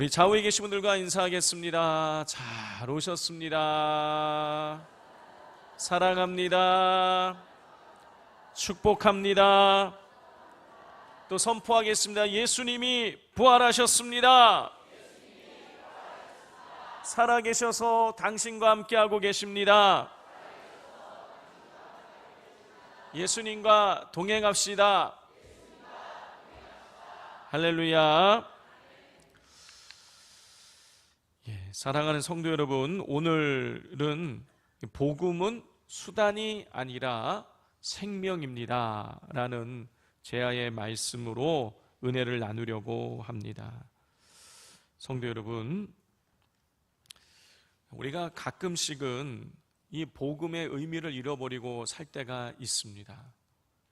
우리 좌우에 계신 분들과 인사하겠습니다. 잘 오셨습니다. 사랑합니다. 축복합니다. 또 선포하겠습니다. 예수님이 부활하셨습니다. 살아계셔서 당신과 함께하고 계십니다. 예수님과 동행합시다. 할렐루야. 사랑하는 성도 여러분, 오늘은 복음은 수단이 아니라 생명입니다 라는 제아의 말씀으로 은혜를 나누려고 합니다. 성도 여러분, 우리가 가끔씩은 이 복음의 의미를 잃어버리고 살 때가 있습니다.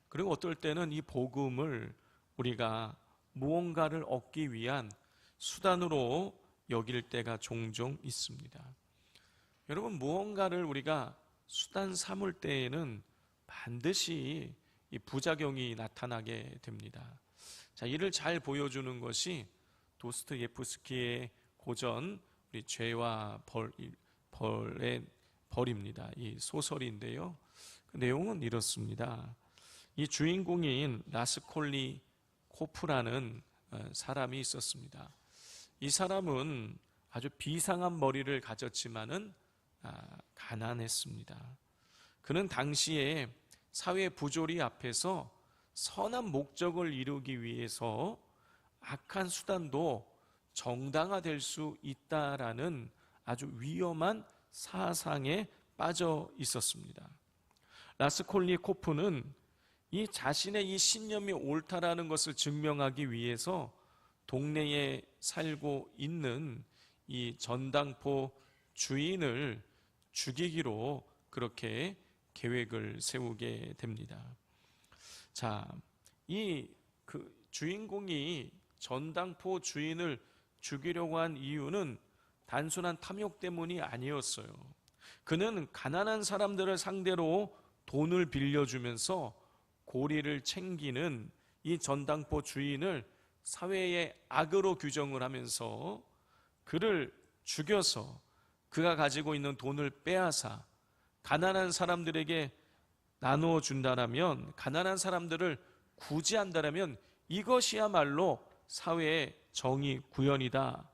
그리고 어떨 때는 이 복음을 우리가 무언가를 얻기 위한 수단으로 여길 때가 종종 있습니다. 여러분, 무언가를 우리가 수단 삼을 때에는 반드시 이 부작용이 나타나게 됩니다. 자, 이를 잘 보여주는 것이 도스토옙스키의 고전 우리 죄와 벌의 벌입니다. 이 소설인데요. 그 내용은 이렇습니다. 이 주인공인 라스콜리코프라는 사람이 있었습니다. 이 사람은 아주 비상한 머리를 가졌지만은 가난했습니다. 그는 당시에 사회 부조리 앞에서 선한 목적을 이루기 위해서 악한 수단도 정당화될 수 있다라는 아주 위험한 사상에 빠져 있었습니다. 라스콜리코프는 이 자신의 이 신념이 옳다라는 것을 증명하기 위해서 동네에 살고 있는 이 전당포 주인을 죽이기로 그렇게 계획을 세우게 됩니다. 자, 이 주인공이 전당포 주인을 죽이려고 한 이유는 단순한 탐욕 때문이 아니었어요. 그는 가난한 사람들을 상대로 돈을 빌려주면서 고리를 챙기는 이 전당포 주인을 사회의 악으로 규정을 하면서 그를 죽여서 그가 가지고 있는 돈을 빼앗아 가난한 사람들에게 나누어 준다라면, 가난한 사람들을 구제한다라면 이것이야말로 사회의 정의 구현이다.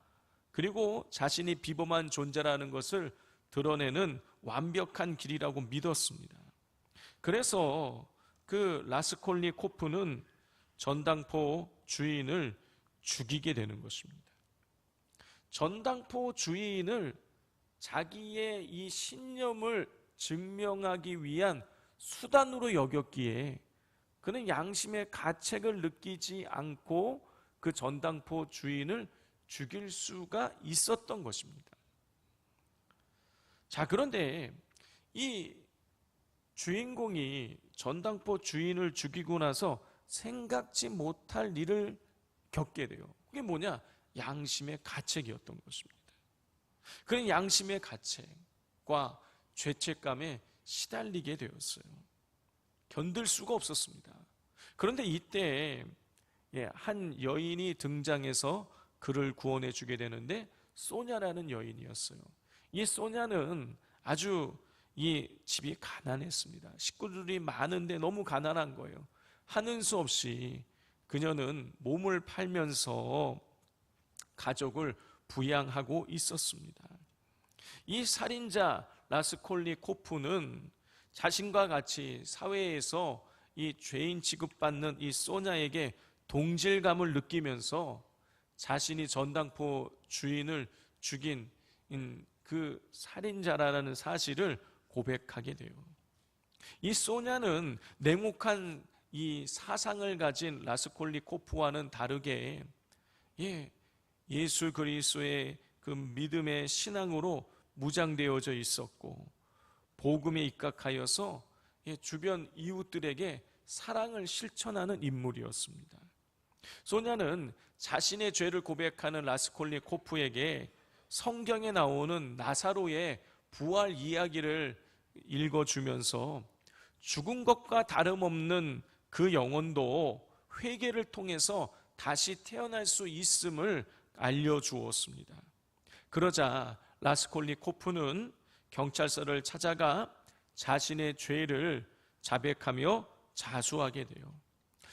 그리고 자신이 비범한 존재라는 것을 드러내는 완벽한 길이라고 믿었습니다. 그래서 그 라스콜리코프는 전당포 주인을 죽이게 되는 것입니다. 전당포 주인을 자기의 이 신념을 증명하기 위한 수단으로 여겼기에 그는 양심의 가책을 느끼지 않고 그 전당포 주인을 죽일 수가 있었던 것입니다. 자, 그런데 이 주인공이 전당포 주인을 죽이고 나서 생각지 못할 일을 겪게 돼요. 그게 뭐냐? 양심의 가책이었던 것입니다. 그런 양심의 가책과 죄책감에 시달리게 되었어요. 견딜 수가 없었습니다. 그런데 이때 한 여인이 등장해서 그를 구원해 주게 되는데 소냐라는 여인이었어요. 이 소냐는 아주 이 집이 가난했습니다. 식구들이 많은데 너무 가난한 거예요. 하는 수 없이 그녀는 몸을 팔면서 가족을 부양하고 있었습니다. 이 살인자 라스콜리코프는 자신과 같이 사회에서 이 죄인 취급받는 이 소냐에게 동질감을 느끼면서 자신이 전당포 주인을 죽인 그 살인자라는 사실을 고백하게 돼요. 이 소냐는 냉혹한 이 사상을 가진 라스콜리코프와는 다르게 예수 그리스도의 그 믿음의 신앙으로 무장되어져 있었고 복음에 입각하여서 주변 이웃들에게 사랑을 실천하는 인물이었습니다. 소냐는 자신의 죄를 고백하는 라스콜리코프에게 성경에 나오는 나사로의 부활 이야기를 읽어주면서 죽은 것과 다름없는 그 영혼도 회개를 통해서 다시 태어날 수 있음을 알려주었습니다. 그러자 라스콜니코프는 경찰서를 찾아가 자신의 죄를 자백하며 자수하게 돼요.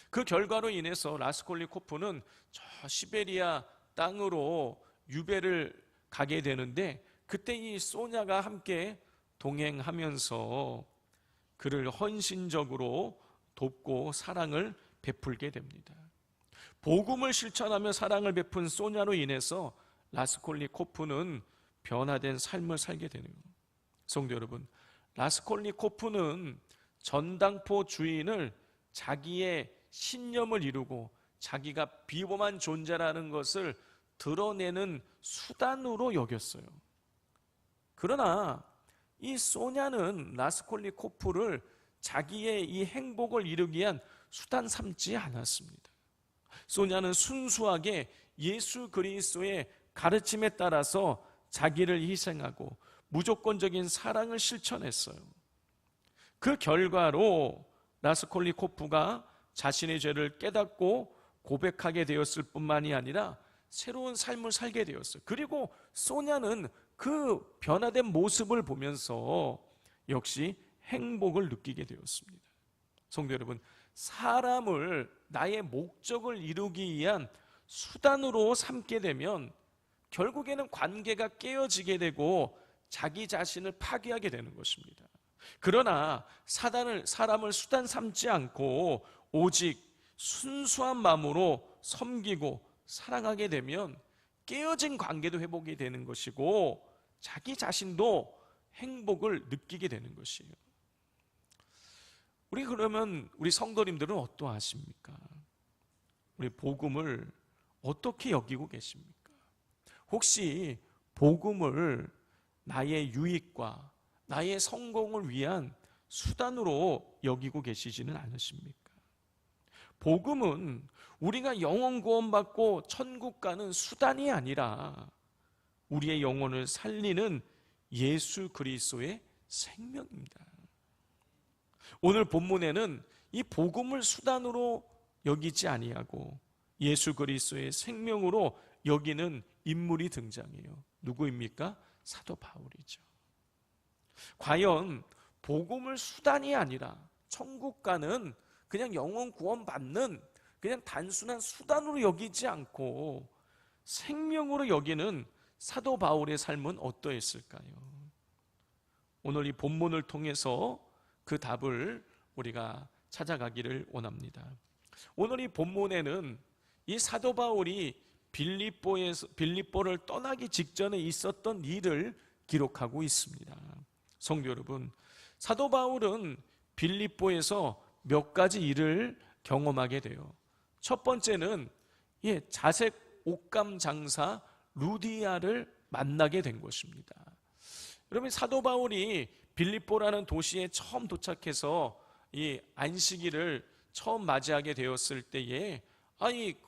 그 결과로 인해서 라스콜니코프는 저 시베리아 땅으로 유배를 가게 되는데, 그때 이 소냐가 함께 동행하면서 그를 헌신적으로 돕고 사랑을 베풀게 됩니다. 복음을 실천하며 사랑을 베푼 소냐로 인해서 라스콜니코프는 변화된 삶을 살게 되네요. 성도 여러분, 라스콜니코프는 전당포 주인을 자기의 신념을 이루고 자기가 비범한 존재라는 것을 드러내는 수단으로 여겼어요. 그러나 이 소냐는 라스콜니코프를 자기의 이 행복을 이루기 위한 수단 삼지 않았습니다. 소냐는 순수하게 예수 그리스도의 가르침에 따라서 자기를 희생하고 무조건적인 사랑을 실천했어요. 그 결과로 라스콜니코프가 자신의 죄를 깨닫고 고백하게 되었을 뿐만이 아니라 새로운 삶을 살게 되었어요. 그리고 소냐는 그 변화된 모습을 보면서 역시 행복을 느끼게 되었습니다. 성도 여러분, 사람을 나의 목적을 이루기 위한 수단으로 삼게 되면 결국에는 관계가 깨어지게 되고 자기 자신을 파괴하게 되는 것입니다. 그러나 사람을 수단 삼지 않고 오직 순수한 마음으로 섬기고 사랑하게 되면 깨어진 관계도 회복이 되는 것이고 자기 자신도 행복을 느끼게 되는 것이에요. 그러면 우리 성도님들은 어떠하십니까? 우리 복음을 어떻게 여기고 계십니까? 혹시 복음을 나의 유익과 나의 성공을 위한 수단으로 여기고 계시지는 않으십니까? 복음은 우리가 영혼 구원받고 천국 가는 수단이 아니라 우리의 영혼을 살리는 예수 그리스도의 생명입니다. 오늘 본문에는 이 복음을 수단으로 여기지 아니하고 예수 그리스도의 생명으로 여기는 인물이 등장해요. 누구입니까? 사도 바울이죠. 과연 복음을 수단이 아니라 천국 가는 그냥 영혼 구원 받는 그냥 단순한 수단으로 여기지 않고 생명으로 여기는 사도 바울의 삶은 어떠했을까요? 오늘 이 본문을 통해서 그 답을 우리가 찾아가기를 원합니다. 오늘 이 본문에는 이 사도 바울이 빌립보를 떠나기 직전에 있었던 일을 기록하고 있습니다. 성도 여러분, 사도 바울은 빌립보에서 몇 가지 일을 경험하게 돼요. 첫 번째는 자색 옷감 장사 루디아를 만나게 된 것입니다. 여러분, 사도 바울이 빌립보라는 도시에 처음 도착해서 이 안식일을 처음 맞이하게 되었을 때에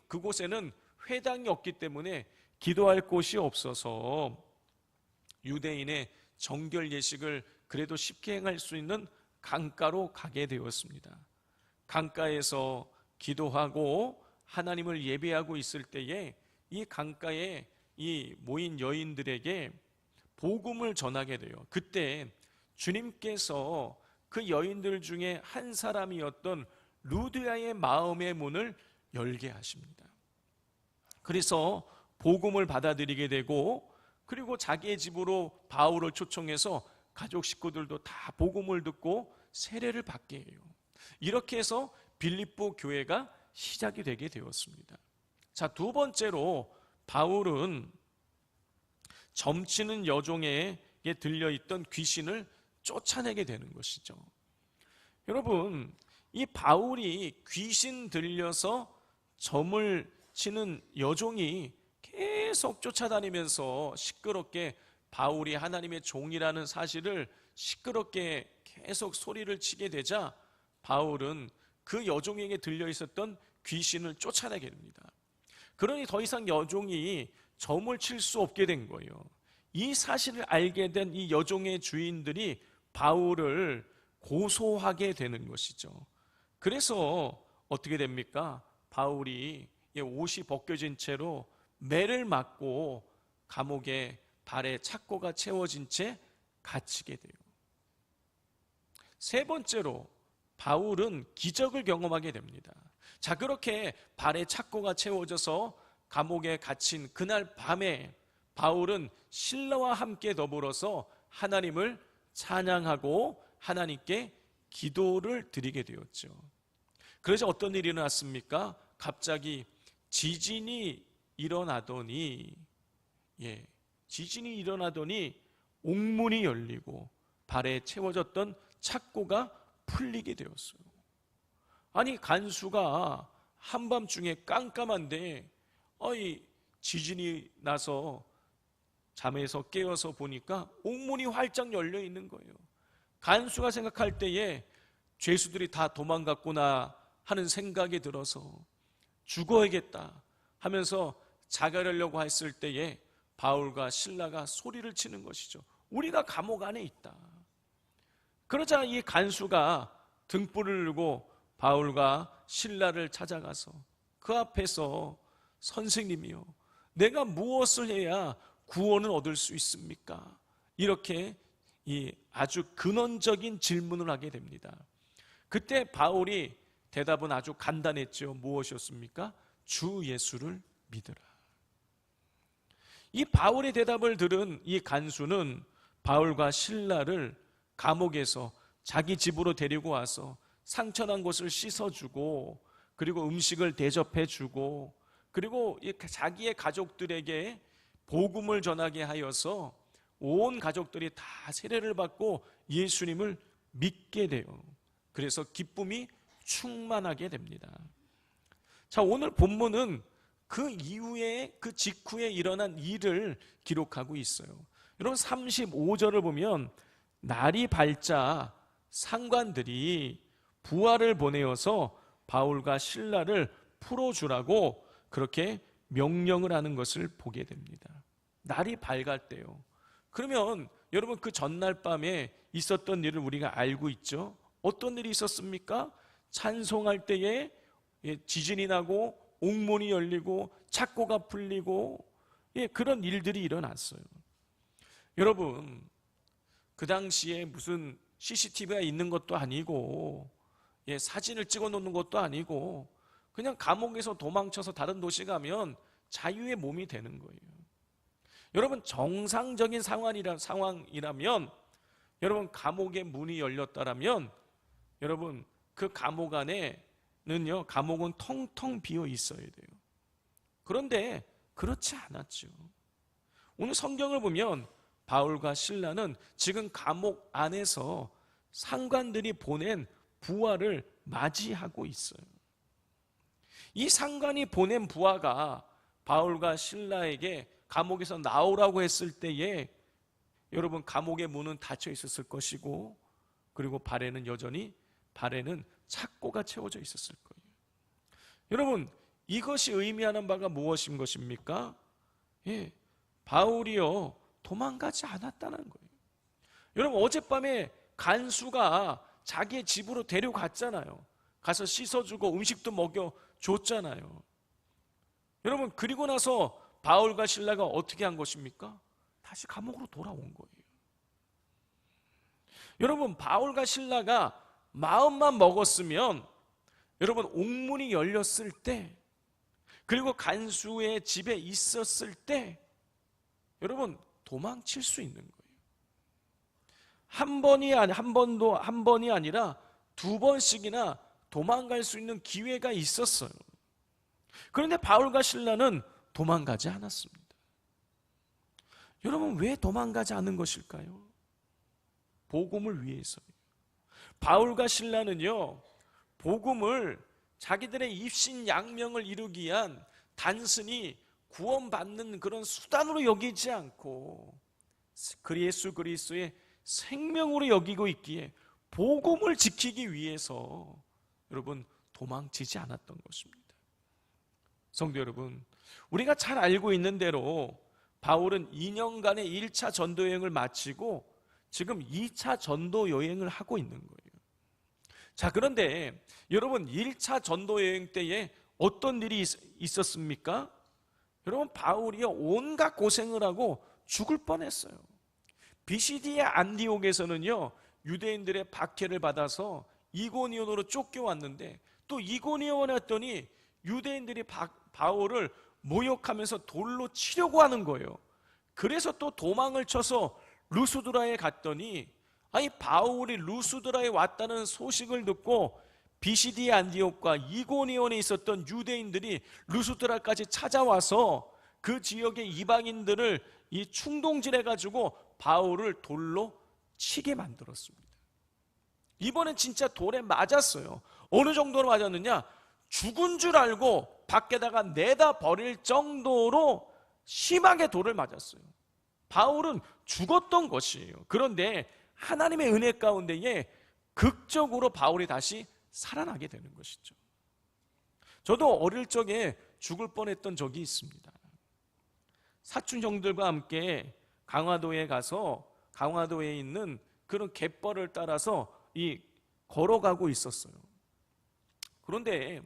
그곳에는 회당이 없기 때문에 기도할 곳이 없어서 유대인의 정결 예식을 그래도 쉽게 행할 수 있는 강가로 가게 되었습니다. 강가에서 기도하고 하나님을 예배하고 있을 때에 이 강가에 이 모인 여인들에게 복음을 전하게 돼요. 그때 주님께서 그 여인들 중에 한 사람이었던 루디아의 마음의 문을 열게 하십니다. 그래서 복음을 받아들이게 되고, 그리고 자기의 집으로 바울을 초청해서 가족 식구들도 다 복음을 듣고 세례를 받게 해요. 이렇게 해서 빌립보 교회가 시작이 되게 되었습니다. 자, 두 번째로 바울은 점치는 여종에게 들려있던 귀신을 쫓아내게 되는 것이죠. 여러분, 이 바울이 귀신 들려서 점을 치는 여종이 계속 쫓아다니면서 시끄럽게 바울이 하나님의 종이라는 사실을 시끄럽게 계속 소리를 치게 되자 바울은 그 여종에게 들려 있었던 귀신을 쫓아내게 됩니다. 그러니 더 이상 여종이 점을 칠 수 없게 된 거예요. 이 사실을 알게 된 이 여종의 주인들이 바울을 고소하게 되는 것이죠. 그래서 어떻게 됩니까? 바울이 옷이 벗겨진 채로 매를 맞고 감옥에 발에 착고가 채워진 채 갇히게 돼요. 세 번째로 바울은 기적을 경험하게 됩니다. 자, 그렇게 발에 착고가 채워져서 감옥에 갇힌 그날 밤에 바울은 실라와 함께 더불어서 하나님을 찬양하고 하나님께 기도를 드리게 되었죠. 그래서 어떤 일이 일어났습니까? 갑자기 지진이 일어나더니 옥문이 열리고 발에 채워졌던 착고가 풀리게 되었어요. 아니, 간수가 한밤중에 깜깜한데 지진이 나서 잠에서 깨어서 보니까 옥문이 활짝 열려 있는 거예요. 간수가 생각할 때에 죄수들이 다 도망갔구나 하는 생각이 들어서 죽어야겠다 하면서 자결하려고 했을 때에 바울과 실라가 소리를 치는 것이죠. 우리가 감옥 안에 있다. 그러자 이 간수가 등불을 들고 바울과 실라를 찾아가서 그 앞에서 선생님이요, 내가 무엇을 해야 구원을 얻을 수 있습니까? 이렇게 아주 근원적인 질문을 하게 됩니다. 그때 바울이 대답은 아주 간단했죠. 무엇이었습니까? 주 예수를 믿으라. 이 바울의 대답을 들은 이 간수는 바울과 실라를 감옥에서 자기 집으로 데리고 와서 상처난 곳을 씻어주고, 그리고 음식을 대접해주고, 그리고 자기의 가족들에게 복음을 전하게 하여서 온 가족들이 다 세례를 받고 예수님을 믿게 돼요. 그래서 기쁨이 충만하게 됩니다. 자, 오늘 본문은 그 이후에, 그 직후에 일어난 일을 기록하고 있어요. 여러분, 35절을 보면 날이 밝자 상관들이 부하를 보내어서 바울과 실라를 풀어주라고 그렇게 명령을 하는 것을 보게 됩니다. 날이 밝았대요. 그러면 여러분, 그 전날 밤에 있었던 일을 우리가 알고 있죠. 어떤 일이 있었습니까? 찬송할 때에 지진이 나고 옥문이 열리고 착고가 풀리고 그런 일들이 일어났어요. 여러분, 그 당시에 무슨 CCTV가 있는 것도 아니고 사진을 찍어 놓는 것도 아니고 그냥 감옥에서 도망쳐서 다른 도시 가면 자유의 몸이 되는 거예요. 여러분, 정상적인 상황이라면 여러분, 감옥의 문이 열렸다라면 여러분, 그 감옥 안에는요, 감옥은 텅텅 비어 있어야 돼요. 그런데 그렇지 않았죠. 오늘 성경을 보면 바울과 실라는 지금 감옥 안에서 상관들이 보낸 부하를 맞이하고 있어요. 이 상관이 보낸 부하가 바울과 실라에게 감옥에서 나오라고 했을 때에 여러분, 감옥의 문은 닫혀 있었을 것이고, 그리고 발에는 착고가 채워져 있었을 거예요. 여러분, 이것이 의미하는 바가 무엇인 것입니까? 바울이요, 도망가지 않았다는 거예요. 여러분, 어젯밤에 간수가 자기의 집으로 데려갔잖아요. 가서 씻어주고 음식도 먹여줬잖아요. 여러분, 그리고 나서 바울과 실라가 어떻게 한 것입니까? 다시 감옥으로 돌아온 거예요. 여러분, 바울과 실라가 마음만 먹었으면 여러분, 옥문이 열렸을 때, 그리고 간수의 집에 있었을 때 여러분, 도망칠 수 있는 거예요. 한 번이 아니라 두 번씩이나 도망갈 수 있는 기회가 있었어요. 그런데 바울과 실라는 도망가지 않았습니다. 여러분, 왜 도망가지 않은 것일까요? 복음을 위해서요. 바울과 실라는요, 복음을 자기들의 입신양명을 이루기 위한 단순히 구원받는 그런 수단으로 여기지 않고 예수 그리스도의 생명으로 여기고 있기에 복음을 지키기 위해서 여러분, 도망치지 않았던 것입니다. 성도 여러분, 우리가 잘 알고 있는 대로 바울은 2년간의 1차 전도 여행을 마치고 지금 2차 전도 여행을 하고 있는 거예요. 자, 그런데 여러분, 1차 전도 여행 때에 어떤 일이 있었습니까? 여러분, 바울이 온갖 고생을 하고 죽을 뻔했어요. 비시디의 안디옥에서는요, 유대인들의 박해를 받아서 이고니온으로 쫓겨왔는데, 또 이고니온에 왔더니 유대인들이 바울을 모욕하면서 돌로 치려고 하는 거예요. 그래서 또 도망을 쳐서 루스드라에 갔더니, 아니 바울이 루스드라에 왔다는 소식을 듣고 비시디 안디옥과 이고니온에 있었던 유대인들이 루스드라까지 찾아와서 그 지역의 이방인들을 이 충동질해 가지고 바울을 돌로 치게 만들었습니다. 이번엔 진짜 돌에 맞았어요. 어느 정도로 맞았느냐, 죽은 줄 알고 밖에다가 내다 버릴 정도로 심하게 돌을 맞았어요. 바울은 죽었던 것이에요. 그런데 하나님의 은혜 가운데에 극적으로 바울이 다시 살아나게 되는 것이죠. 저도 어릴 적에 죽을 뻔했던 적이 있습니다. 사촌 형들과 함께 강화도에 가서 강화도에 있는 그런 갯벌을 따라서 걸어가고 있었어요. 그런데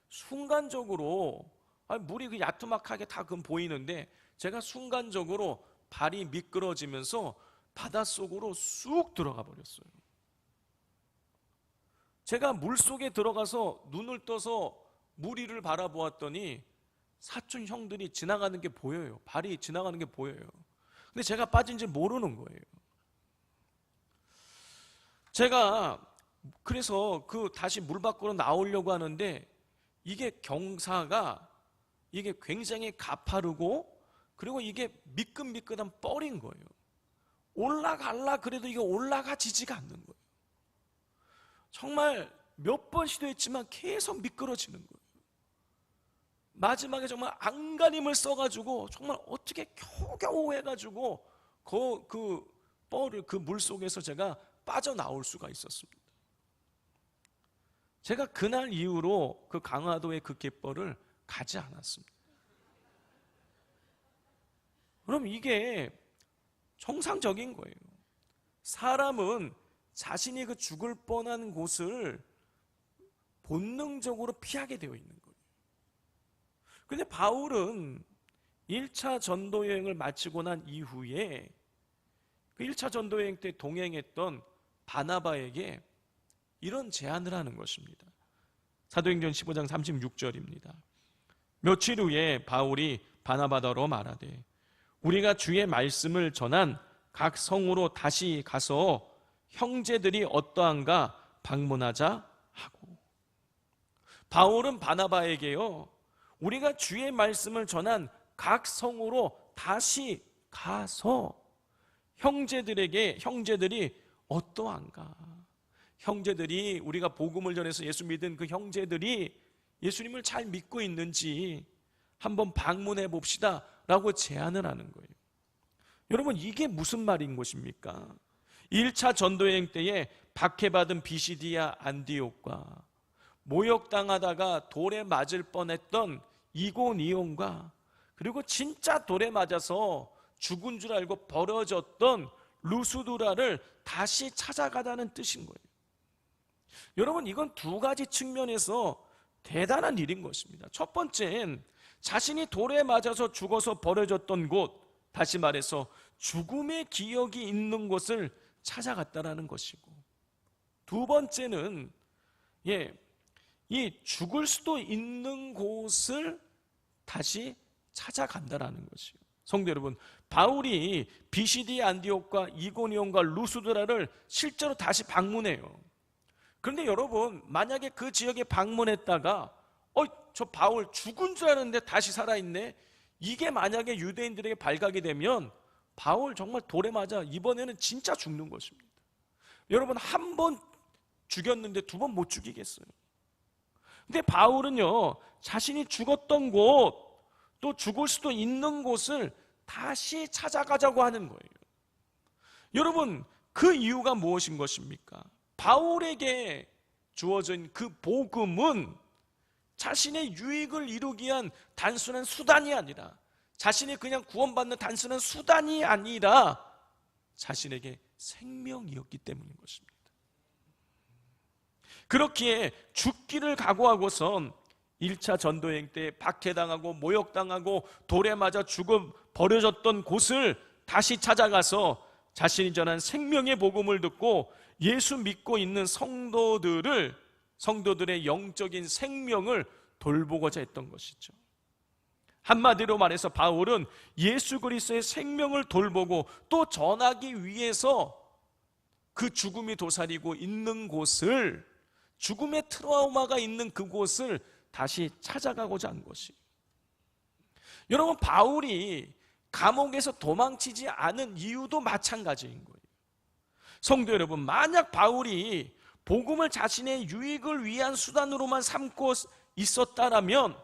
순간적으로 물이 야투막하게 다 보이는데 제가 순간적으로 발이 미끄러지면서 바닷속으로 쑥 들어가 버렸어요. 제가 물속에 들어가서 눈을 떠서 물 위를 바라보았더니 사촌 형들이 지나가는 게 보여요. 발이 지나가는 게 보여요. 근데 제가 빠진지 모르는 거예요. 제가 그래서 다시 물 밖으로 나오려고 하는데 이게 경사가 이게 굉장히 가파르고 그리고 이게 미끈미끈한 뻘인 거예요. 올라갈라 그래도 이게 올라가지지가 않는 거예요. 정말 몇 번 시도했지만 계속 미끄러지는 거예요. 마지막에 정말 안간힘을 써가지고 정말 어떻게 겨우겨우 해가지고 그 뻘을 그 물속에서 제가 빠져나올 수가 있었습니다. 제가 그날 이후로 그 강화도의 그 갯벌을 가지 않았습니다. 그럼 이게 정상적인 거예요. 사람은 자신이 그 죽을 뻔한 곳을 본능적으로 피하게 되어 있는 거예요. 근데 바울은 1차 전도 여행을 마치고 난 이후에 그 1차 전도 여행 때 동행했던 바나바에게 이런 제안을 하는 것입니다. 사도행전 15장 36절입니다. 며칠 후에 바울이 바나바더러 말하되 우리가 주의 말씀을 전한 각 성으로 다시 가서 형제들이 어떠한가 방문하자 하고, 바울은 바나바에게요, 우리가 주의 말씀을 전한 각 성으로 다시 가서 형제들이 어떠한가, 형제들이 우리가 복음을 전해서 예수 믿은 그 형제들이 예수님을 잘 믿고 있는지 한번 방문해 봅시다 라고 제안을 하는 거예요. 여러분, 이게 무슨 말인 것입니까? 1차 전도여행 때에 박해받은 비시디아 안디옥과 모욕당하다가 돌에 맞을 뻔했던 이고니온과 그리고 진짜 돌에 맞아서 죽은 줄 알고 버려졌던 루스드라를 다시 찾아가다는 뜻인 거예요. 여러분, 이건 두 가지 측면에서 대단한 일인 것입니다. 첫 번째는 자신이 돌에 맞아서 죽어서 버려졌던 곳, 다시 말해서 죽음의 기억이 있는 곳을 찾아갔다라는 것이고, 두 번째는 이 죽을 수도 있는 곳을 다시 찾아간다라는 것이에요. 성도 여러분, 바울이 비시디 안디옥과 이고니온과 루스드라를 실제로 다시 방문해요. 그런데 여러분, 만약에 그 지역에 방문했다가 저 바울 죽은 줄 알았는데 다시 살아있네, 이게 만약에 유대인들에게 발각이 되면 바울 정말 돌에 맞아 이번에는 진짜 죽는 것입니다. 여러분, 한 번 죽였는데 두 번 못 죽이겠어요? 근데 바울은요, 자신이 죽었던 곳, 또 죽을 수도 있는 곳을 다시 찾아가자고 하는 거예요. 여러분, 그 이유가 무엇인 것입니까? 바울에게 주어진 그 복음은 자신의 유익을 이루기 위한 단순한 수단이 아니라, 자신이 그냥 구원받는 단순한 수단이 아니라 자신에게 생명이었기 때문인 것입니다. 그렇기에 죽기를 각오하고선 1차 전도행 때 박해당하고 모욕당하고 돌에 맞아 죽어 버려졌던 곳을 다시 찾아가서 자신이 전한 생명의 복음을 듣고 예수 믿고 있는 성도들의 영적인 생명을 돌보고자 했던 것이죠. 한마디로 말해서 바울은 예수 그리스도의 생명을 돌보고 또 전하기 위해서 그 죽음이 도사리고 있는 곳을, 죽음의 트라우마가 있는 그곳을 다시 찾아가고자 한 것이. 여러분, 바울이 감옥에서 도망치지 않은 이유도 마찬가지인 거예요. 성도 여러분, 만약 바울이 복음을 자신의 유익을 위한 수단으로만 삼고 있었다라면,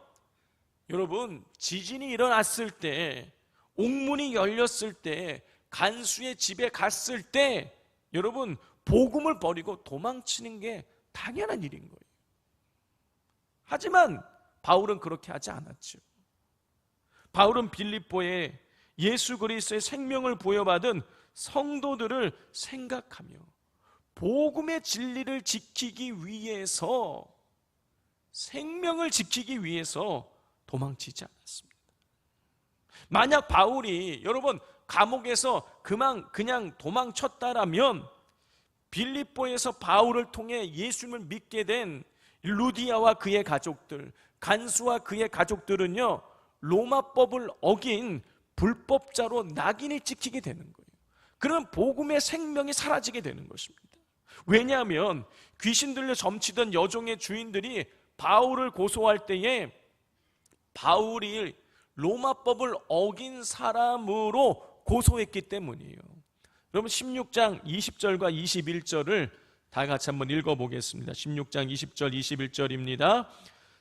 여러분, 지진이 일어났을 때, 옥문이 열렸을 때, 간수의 집에 갔을 때, 여러분, 복음을 버리고 도망치는 게 당연한 일인 거예요. 하지만 바울은 그렇게 하지 않았죠. 바울은 빌립보에 예수 그리스도의 생명을 부여받은 성도들을 생각하며 복음의 진리를 지키기 위해서, 생명을 지키기 위해서 도망치지 않았습니다. 만약 바울이, 여러분, 감옥에서 그냥 도망쳤다라면 빌립보에서 바울을 통해 예수님을 믿게 된 루디아와 그의 가족들, 간수와 그의 가족들은요, 로마법을 어긴 불법자로 낙인이 찍히게 되는 거예요. 그런 복음의 생명이 사라지게 되는 것입니다. 왜냐하면 귀신 들려 점치던 여종의 주인들이 바울을 고소할 때에 바울이 로마법을 어긴 사람으로 고소했기 때문이에요. 여러분, 16장 20절과 21절을 다 같이 한번 읽어보겠습니다. 16장 20절 21절입니다.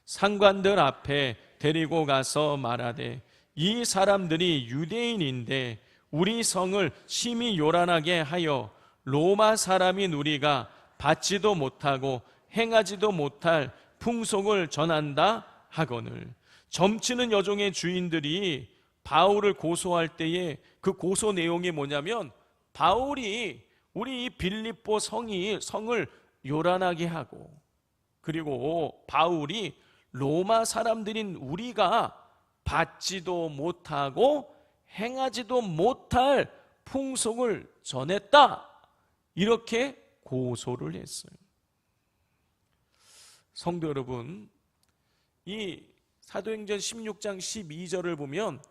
상관들 앞에 데리고 가서 말하되 이 사람들이 유대인인데 우리 성을 심히 요란하게 하여 로마 사람인 우리가 받지도 못하고 행하지도 못할 풍속을 전한다 하거늘. 점치는 여종의 주인들이 바울을 고소할 때에 그 고소 내용이 뭐냐면, 바울이 우리 빌립보 성을 요란하게 하고, 그리고 바울이 로마 사람들인 우리가 받지도 못하고 행하지도 못할 풍속을 전했다, 이렇게 고소를 했어요. 성도 여러분, 이 사도행전 16장 12절을 보면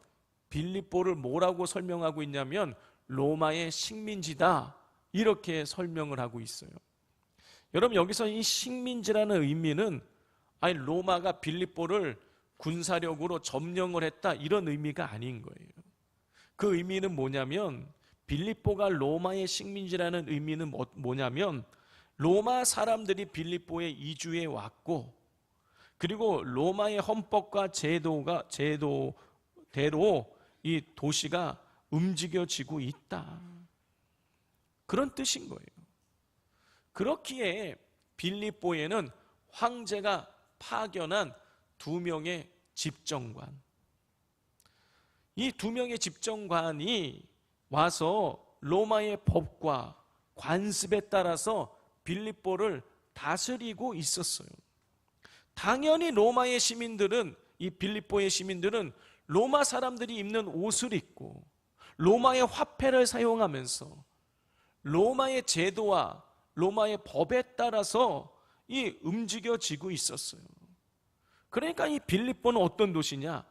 빌립보를 뭐라고 설명하고 있냐면 로마의 식민지다, 이렇게 설명을 하고 있어요. 여러분, 여기서 이 식민지라는 의미는 로마가 빌립보를 군사력으로 점령을 했다, 이런 의미가 아닌 거예요. 그 의미는 뭐냐면, 빌립보가 로마의 식민지라는 의미는 뭐냐면, 로마 사람들이 빌립보에 이주해 왔고, 그리고 로마의 헌법과 제도대로 이 도시가 움직여지고 있다, 그런 뜻인 거예요. 그렇기에 빌립보에는 황제가 파견한 2명의 집정관, 이 2명의 집정관이 와서 로마의 법과 관습에 따라서 빌립보를 다스리고 있었어요. 당연히 로마의 시민들은, 이 빌립보의 시민들은 로마 사람들이 입는 옷을 입고 로마의 화폐를 사용하면서 로마의 제도와 로마의 법에 따라서 이 움직여지고 있었어요. 그러니까 이 빌립보는 어떤 도시냐?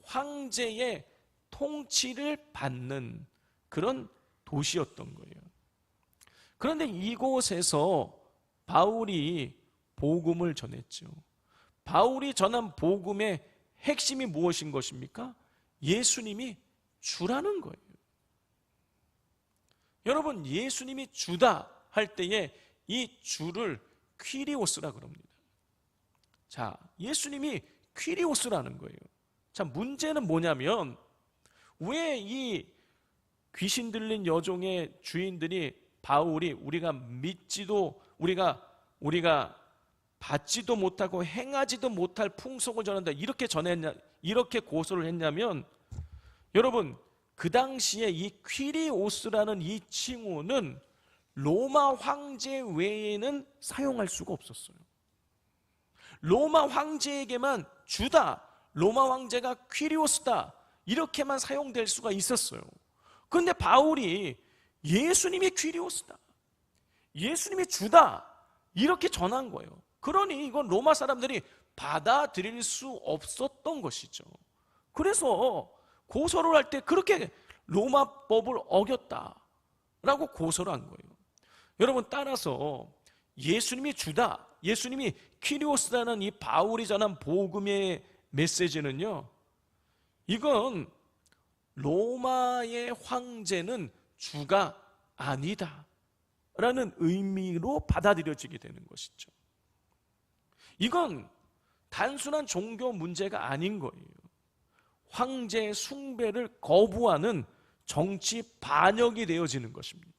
황제의 통치를 받는 그런 도시였던 거예요. 그런데 이곳에서 바울이 복음을 전했죠. 바울이 전한 복음의 핵심이 무엇인 것입니까? 예수님이 주라는 거예요. 여러분, 예수님이 주다 할 때에 이 주를 퀴리오스라 그럽니다. 자, 예수님이 퀴리오스라는 거예요. 자, 문제는 뭐냐면, 왜 이 귀신 들린 여종의 주인들이 바울이 우리가 받지도 못하고 행하지도 못할 풍속을 전한다, 이렇게 고소를 했냐면, 여러분, 그 당시에 이 퀴리오스라는 이 칭호는 로마 황제 외에는 사용할 수가 없었어요. 로마 황제에게만 주다, 로마 황제가 퀴리오스다, 이렇게만 사용될 수가 있었어요. 그런데 바울이 예수님이 퀴리오스다, 예수님이 주다, 이렇게 전한 거예요. 그러니 이건 로마 사람들이 받아들일 수 없었던 것이죠. 그래서 고소를 할 때 그렇게 로마법을 어겼다라고 고소를 한 거예요. 여러분, 따라서 예수님이 주다, 예수님이 퀴리오스라는 이 바울이 전한 복음의 메시지는요, 이건 로마의 황제는 주가 아니다 라는 의미로 받아들여지게 되는 것이죠. 이건 단순한 종교 문제가 아닌 거예요. 황제의 숭배를 거부하는 정치 반역이 되어지는 것입니다.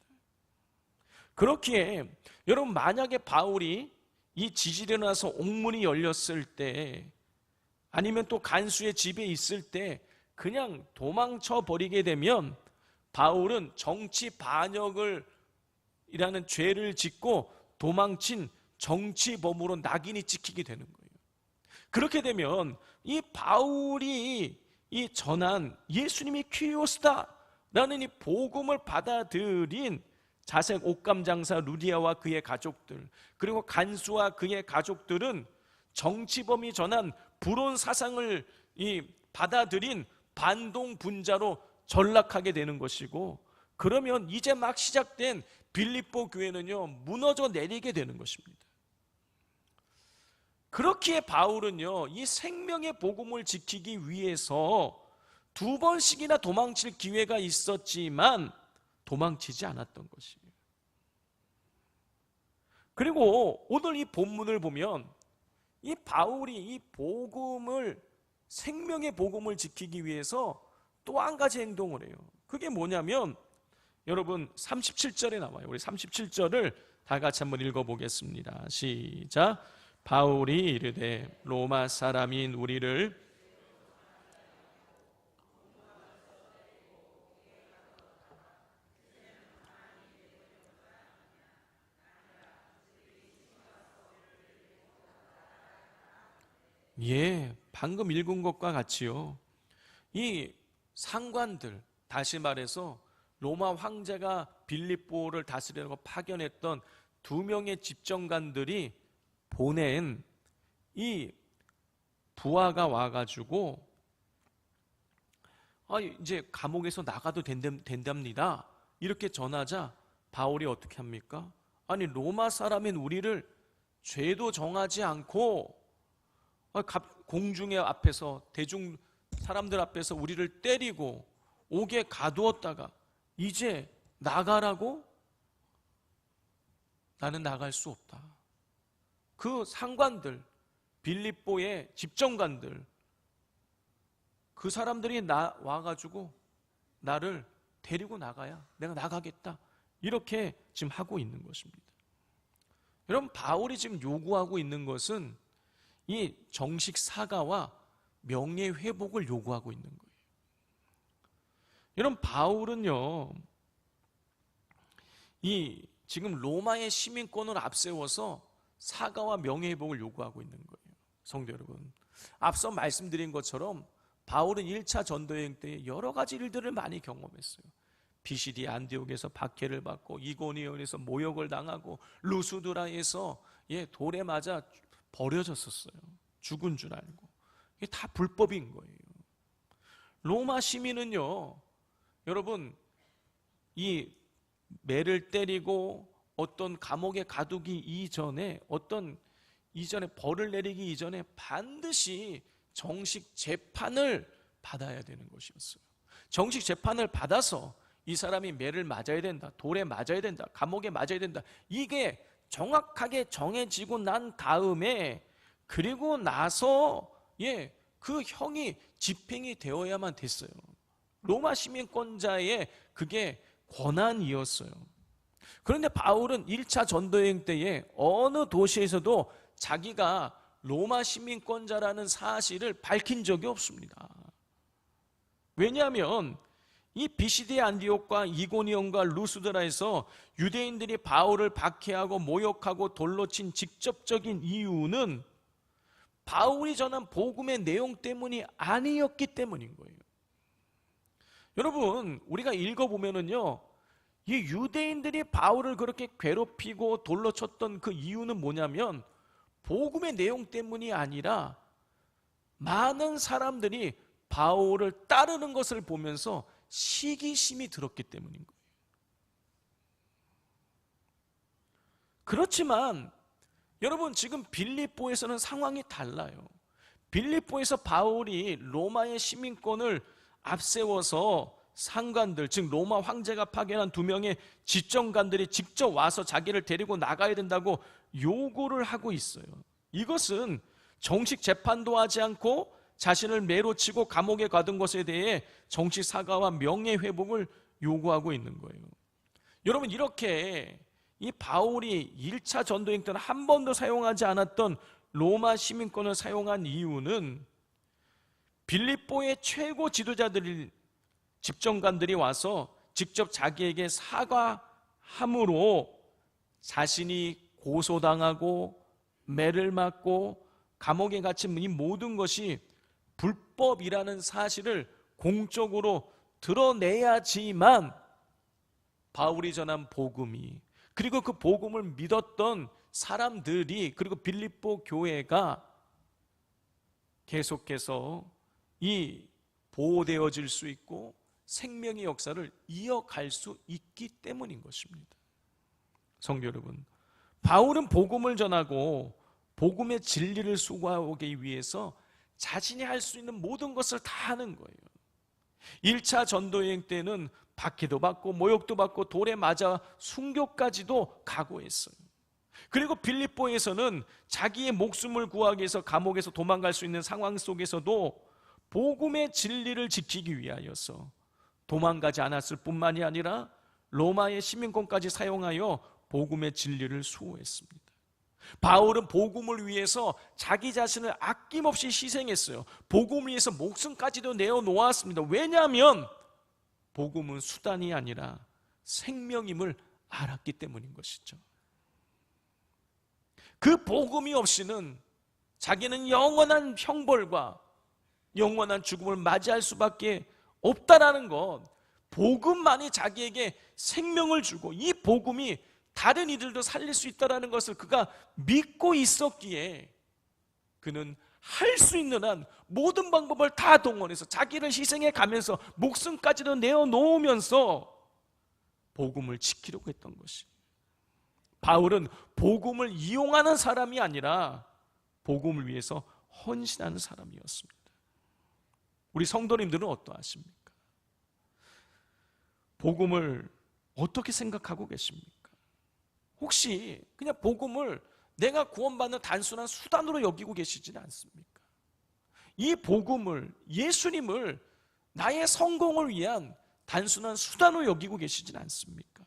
그렇기에 여러분, 만약에 바울이 이 지진이 일어나서 옥문이 열렸을 때, 아니면 또 간수의 집에 있을 때 그냥 도망쳐 버리게 되면 바울은 정치 반역을 이라는 죄를 짓고 도망친 정치범으로 낙인이 찍히게 되는 거예요. 그렇게 되면 이 바울이 이 전한 예수님이 퀴리오스다 라는 이 복음을 받아들인 자색 옷감 장사 루디아와 그의 가족들, 그리고 간수와 그의 가족들은 정치범이 전한 불온 사상을 받아들인 반동 분자로 전락하게 되는 것이고, 그러면 이제 막 시작된 빌립보 교회는요, 무너져 내리게 되는 것입니다. 그렇기에 바울은요, 이 생명의 복음을 지키기 위해서 2번씩이나 도망칠 기회가 있었지만 도망치지 않았던 것이에요. 그리고 오늘 이 본문을 보면 이 바울이 이 복음을, 생명의 복음을 지키기 위해서 또 한 가지 행동을 해요. 그게 뭐냐면 여러분 37절에 나와요. 우리 37절을 다 같이 한번 읽어보겠습니다. 시작. 바울이 이르되 로마 사람인 우리를 방금 읽은 것과 같이요, 이 상관들, 다시 말해서 로마 황제가 빌립보를 다스리려고 파견했던 2명의 집정관들이 보낸 이 부하가 와가지고 이제 감옥에서 나가도 된답니다 이렇게 전하자 바울이 어떻게 합니까? 아니, 로마 사람인 우리를 죄도 정하지 않고 공중의 앞에서, 대중 사람들 앞에서 우리를 때리고 옥에 가두었다가 이제 나가라고? 나는 나갈 수 없다. 그 상관들, 빌립보의 집정관들, 그 사람들이 와가지고 나를 데리고 나가야 내가 나가겠다, 이렇게 지금 하고 있는 것입니다. 여러분, 바울이 지금 요구하고 있는 것은 이 정식 사과와 명예회복을 요구하고 있는 거예요. 여러분, 바울은요, 이 지금 로마의 시민권을 앞세워서 사과와 명예회복을 요구하고 있는 거예요. 성도 여러분, 앞서 말씀드린 것처럼 바울은 1차 전도여행 때 여러 가지 일들을 많이 경험했어요. 비시디 안디옥에서 박해를 받고, 이고니온에서 모욕을 당하고, 루스드라에서 돌에 맞아 버려졌었어요. 죽은 줄 알고. 이게 다 불법인 거예요. 로마 시민은요, 여러분, 이 매를 때리고 어떤 감옥에 가두기 이전에, 벌을 내리기 이전에 반드시 정식 재판을 받아야 되는 것이었어요. 정식 재판을 받아서 이 사람이 매를 맞아야 된다, 돌에 맞아야 된다, 감옥에 맞아야 된다, 이게 정확하게 정해지고 난 다음에, 그리고 나서 그 형이 집행이 되어야만 됐어요. 로마 시민권자의 그게 권한이었어요. 그런데 바울은 1차 전도여행 때에 어느 도시에서도 자기가 로마 시민권자라는 사실을 밝힌 적이 없습니다. 왜냐하면 이 비시디 안디옥과 이고니온과 루스드라에서 유대인들이 바울을 박해하고 모욕하고 돌로 친 직접적인 이유는 바울이 전한 복음의 내용 때문이 아니었기 때문인 거예요. 여러분, 우리가 읽어보면은요, 이 유대인들이 바울을 그렇게 괴롭히고 돌로 쳤던 그 이유는 뭐냐면 복음의 내용 때문이 아니라 많은 사람들이 바울을 따르는 것을 보면서 시기심이 들었기 때문인 거예요. 그렇지만 여러분, 지금 빌립보에서는 상황이 달라요. 빌립보에서 바울이 로마의 시민권을 앞세워서 상관들, 즉 로마 황제가 파견한 2명의 지정관들이 직접 와서 자기를 데리고 나가야 된다고 요구를 하고 있어요. 이것은 정식 재판도 하지 않고 자신을 매로 치고 감옥에 가둔 것에 대해 정치 사과와 명예회복을 요구하고 있는 거예요. 여러분, 이렇게 이 바울이 1차 전도행 때는 한 번도 사용하지 않았던 로마 시민권을 사용한 이유는 빌립보의 최고 지도자들이, 집정관들이 와서 직접 자기에게 사과함으로 자신이 고소당하고 매를 맞고 감옥에 갇힌 이 모든 것이 불법이라는 사실을 공적으로 드러내야지만 바울이 전한 복음이, 그리고 그 복음을 믿었던 사람들이, 그리고 빌립보 교회가 계속해서 이 보호되어질 수 있고 생명의 역사를 이어갈 수 있기 때문인 것입니다. 성도 여러분, 바울은 복음을 전하고 복음의 진리를 수고하기 위해서 자신이 할 수 있는 모든 것을 다 하는 거예요. 1차 전도여행 때는 박해도 받고 모욕도 받고 돌에 맞아 순교까지도 각오했어요. 그리고 빌립보에서는 자기의 목숨을 구하기 위해서 감옥에서 도망갈 수 있는 상황 속에서도 복음의 진리를 지키기 위하여서 도망가지 않았을 뿐만이 아니라 로마의 시민권까지 사용하여 복음의 진리를 수호했습니다. 바울은 복음을 위해서 자기 자신을 아낌없이 희생했어요. 복음을 위해서 목숨까지도 내어놓았습니다. 왜냐하면 복음은 수단이 아니라 생명임을 알았기 때문인 것이죠. 그 복음이 없이는 자기는 영원한 형벌과 영원한 죽음을 맞이할 수밖에 없다라는 것, 복음만이 자기에게 생명을 주고 이 복음이 다른 이들도 살릴 수 있다는 것을 그가 믿고 있었기에 그는 할 수 있는 한 모든 방법을 다 동원해서 자기를 희생해 가면서 목숨까지도 내어놓으면서 복음을 지키려고 했던 것이, 바울은 복음을 이용하는 사람이 아니라 복음을 위해서 헌신하는 사람이었습니다. 우리 성도님들은 어떠하십니까? 복음을 어떻게 생각하고 계십니까? 혹시 그냥 복음을 내가 구원받는 단순한 수단으로 여기고 계시지는 않습니까? 이 복음을, 예수님을 나의 성공을 위한 단순한 수단으로 여기고 계시지는 않습니까?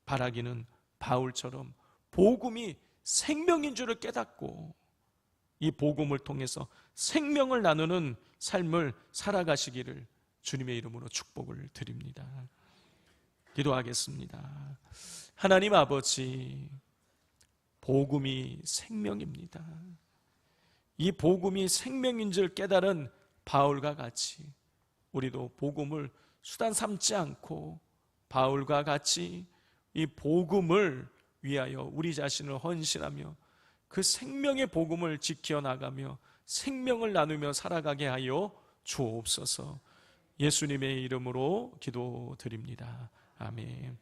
바라기는 바울처럼 복음이 생명인 줄을 깨닫고 이 복음을 통해서 생명을 나누는 삶을 살아가시기를 주님의 이름으로 축복을 드립니다. 기도하겠습니다. 하나님 아버지, 복음이 생명입니다. 이 복음이 생명인 줄 깨달은 바울과 같이 우리도 복음을 수단 삼지 않고 바울과 같이 이 복음을 위하여 우리 자신을 헌신하며 그 생명의 복음을 지켜나가며 생명을 나누며 살아가게 하여 주옵소서. 예수님의 이름으로 기도드립니다. 아멘.